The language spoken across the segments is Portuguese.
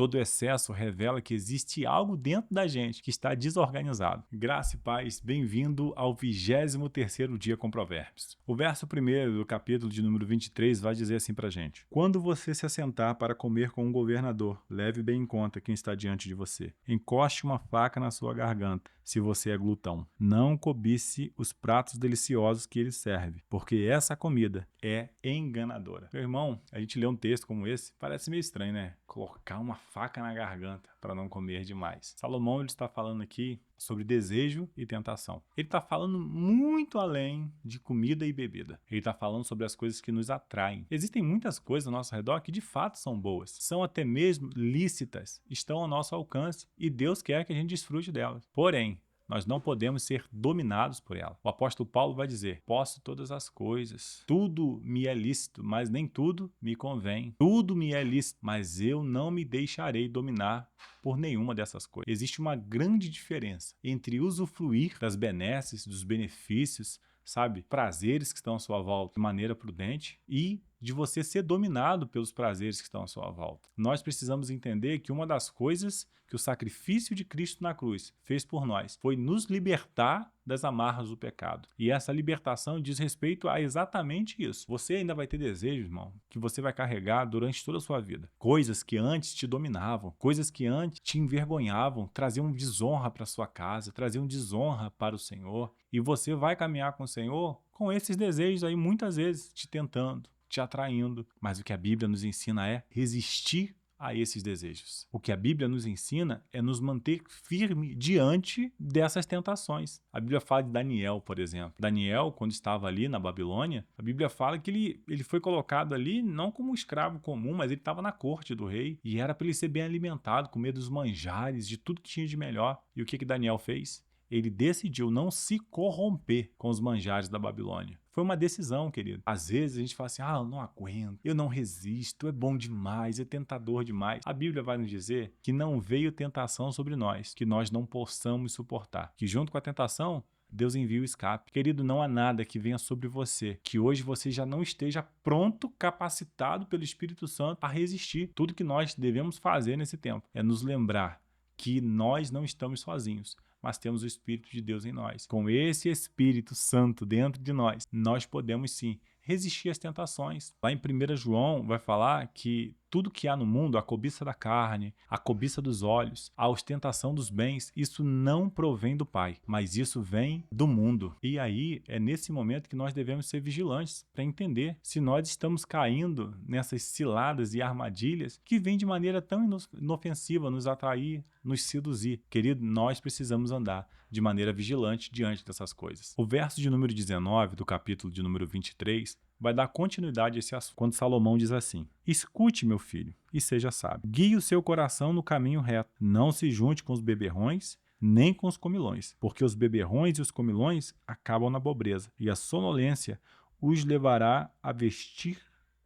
Todo excesso revela que existe algo dentro da gente que está desorganizado. Graça e paz, bem-vindo ao 23º dia com Provérbios. O verso 1º do capítulo de número 23 vai dizer assim pra gente: quando você se assentar para comer com um governador, leve bem em conta quem está diante de você. Encoste uma faca na sua garganta, se você é glutão. Não cobice os pratos deliciosos que ele serve, porque essa comida é enganadora. Meu irmão, a gente lê um texto como esse, parece meio estranho, né? Colocar uma faca na garganta para não comer demais. Salomão ele está falando aqui sobre desejo e tentação. Ele está falando muito além de comida e bebida. Ele está falando sobre as coisas que nos atraem. Existem muitas coisas ao nosso redor que de fato são boas, são até mesmo lícitas, estão ao nosso alcance e Deus quer que a gente desfrute delas. Porém, nós não podemos ser dominados por ela. O apóstolo Paulo vai dizer: posso todas as coisas, tudo me é lícito, mas nem tudo me convém. Tudo me é lícito, mas eu não me deixarei dominar por nenhuma dessas coisas. Existe uma grande diferença entre usufruir das benesses, dos benefícios, sabe, prazeres que estão à sua volta de maneira prudente e de você ser dominado pelos prazeres que estão à sua volta. Nós precisamos entender que uma das coisas que o sacrifício de Cristo na cruz fez por nós foi nos libertar das amarras do pecado. E essa libertação diz respeito a exatamente isso. Você ainda vai ter desejos, irmão, que você vai carregar durante toda a sua vida. Coisas que antes te dominavam, coisas que antes te envergonhavam, traziam desonra para sua casa, traziam desonra para o Senhor. E você vai caminhar com o Senhor com esses desejos aí muitas vezes te tentando, te atraindo. Mas o que a Bíblia nos ensina é resistir a esses desejos. O que a Bíblia nos ensina é nos manter firme diante dessas tentações. A Bíblia fala de Daniel, por exemplo. Daniel, quando estava ali na Babilônia, a Bíblia fala que ele foi colocado ali não como um escravo comum, mas ele estava na corte do rei e era para ele ser bem alimentado, comer dos manjares, de tudo que tinha de melhor. E o que Daniel fez? Ele decidiu não se corromper com os manjares da Babilônia. Foi uma decisão, querido. Às vezes a gente fala assim: eu não aguento, eu não resisto, é bom demais, é tentador demais. A Bíblia vai nos dizer que não veio tentação sobre nós, que nós não possamos suportar. Que junto com a tentação, Deus envia o escape. Querido, não há nada que venha sobre você que hoje você já não esteja pronto, capacitado pelo Espírito Santo para resistir. Tudo que nós devemos fazer nesse tempo é nos lembrar que nós não estamos sozinhos, mas temos o Espírito de Deus em nós. Com esse Espírito Santo dentro de nós, nós podemos sim resistir às tentações. Lá em 1 João vai falar que tudo que há no mundo, a cobiça da carne, a cobiça dos olhos, a ostentação dos bens, isso não provém do Pai, mas isso vem do mundo. E aí é nesse momento que nós devemos ser vigilantes para entender se nós estamos caindo nessas ciladas e armadilhas que vêm de maneira tão inofensiva nos atrair, nos seduzir. Querido, nós precisamos andar de maneira vigilante diante dessas coisas. O verso de número 19 do capítulo de número 23 vai dar continuidade a esse assunto, quando Salomão diz assim: escute, meu filho, e seja sábio. Guie o seu coração no caminho reto. Não se junte com os beberrões, nem com os comilões, porque os beberrões e os comilões acabam na pobreza, e a sonolência os levará a vestir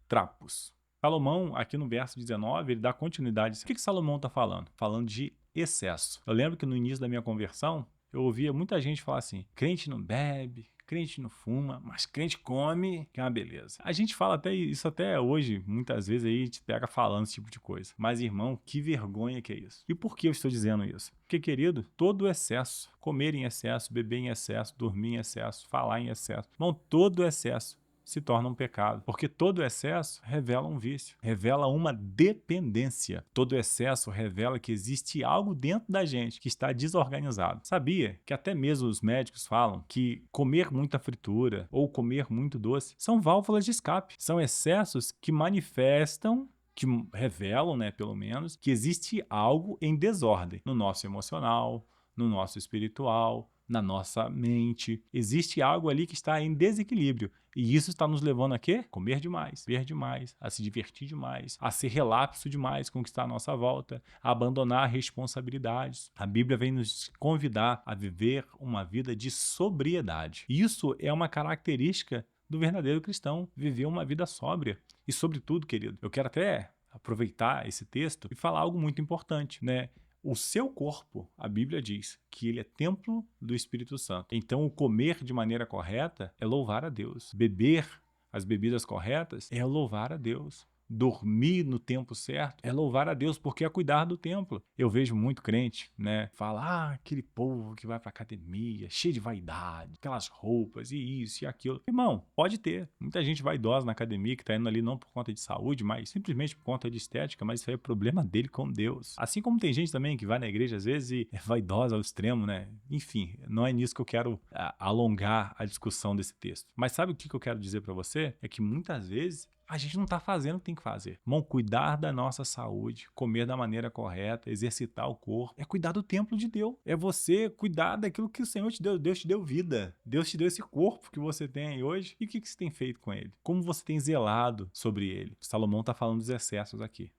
trapos. Salomão, aqui no verso 19, ele dá continuidade. O que Salomão está falando? Falando de excesso. Eu lembro que no início da minha conversão, eu ouvia muita gente falar assim: crente não bebe, crente não fuma, mas crente come, que é uma beleza. A gente fala até isso até hoje, muitas vezes aí a gente pega falando esse tipo de coisa. Mas, irmão, que vergonha que é isso. E por que eu estou dizendo isso? Porque, querido, todo excesso, comer em excesso, beber em excesso, dormir em excesso, falar em excesso, irmão, todo excesso se torna um pecado, porque todo excesso revela um vício, revela uma dependência. Todo excesso revela que existe algo dentro da gente que está desorganizado. Sabia que até mesmo os médicos falam que comer muita fritura ou comer muito doce são válvulas de escape, são excessos que manifestam, que revelam, né, pelo menos, que existe algo em desordem no nosso emocional, no nosso espiritual, na nossa mente. Existe algo ali que está em desequilíbrio. E isso está nos levando a quê? Comer demais, ver demais, a se divertir demais, a ser relapso demais com o que está à nossa volta, a abandonar responsabilidades. A Bíblia vem nos convidar a viver uma vida de sobriedade. Isso é uma característica do verdadeiro cristão, viver uma vida sóbria. E sobretudo, querido, eu quero até aproveitar esse texto e falar algo muito importante, né? O seu corpo, a Bíblia diz que ele é templo do Espírito Santo. Então, o comer de maneira correta é louvar a Deus. Beber as bebidas corretas é louvar a Deus. dormir no tempo certo, é louvar a Deus, porque é cuidar do templo. Eu vejo muito crente, né, fala, aquele povo que vai pra academia, cheio de vaidade, aquelas roupas e isso e aquilo. Irmão, pode ter. Muita gente vaidosa na academia que tá indo ali não por conta de saúde, mas simplesmente por conta de estética, mas isso aí é problema dele com Deus. Assim como tem gente também que vai na igreja às vezes e é vaidosa ao extremo, né? Enfim, não é nisso que eu quero alongar a discussão desse texto. Mas sabe o que eu quero dizer pra você? É que muitas vezes a gente não está fazendo o que tem que fazer. Irmão, cuidar da nossa saúde, comer da maneira correta, exercitar o corpo, é cuidar do templo de Deus. É você cuidar daquilo que o Senhor te deu. Deus te deu vida. Deus te deu esse corpo que você tem aí hoje. E o que você tem feito com ele? Como você tem zelado sobre ele? Salomão está falando dos excessos aqui.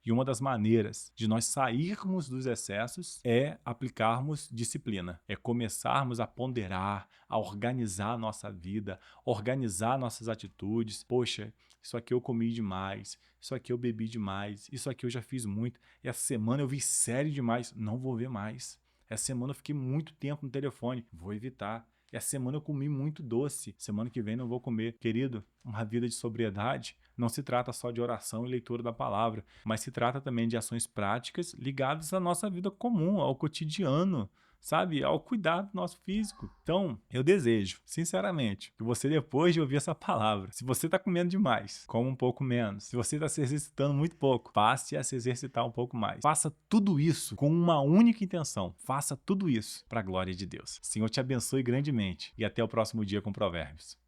E uma das maneiras de nós sairmos dos excessos é aplicarmos disciplina. É começarmos a ponderar, a organizar a nossa vida, organizar nossas atitudes. Poxa, isso aqui eu comi demais, isso aqui eu bebi demais, isso aqui eu já fiz muito. E essa semana eu vi série demais, não vou ver mais. Essa semana eu fiquei muito tempo no telefone, vou evitar. Essa semana eu comi muito doce, semana que vem não vou comer. Querido, uma vida de sobriedade não se trata só de oração e leitura da palavra, mas se trata também de ações práticas ligadas à nossa vida comum, ao cotidiano, sabe? Ao cuidar do nosso físico. Então, eu desejo, sinceramente, que você, depois de ouvir essa palavra, se você está comendo demais, coma um pouco menos. Se você está se exercitando muito pouco, passe a se exercitar um pouco mais. Faça tudo isso com uma única intenção. Faça tudo isso para a glória de Deus. Senhor te abençoe grandemente e até o próximo dia com Provérbios.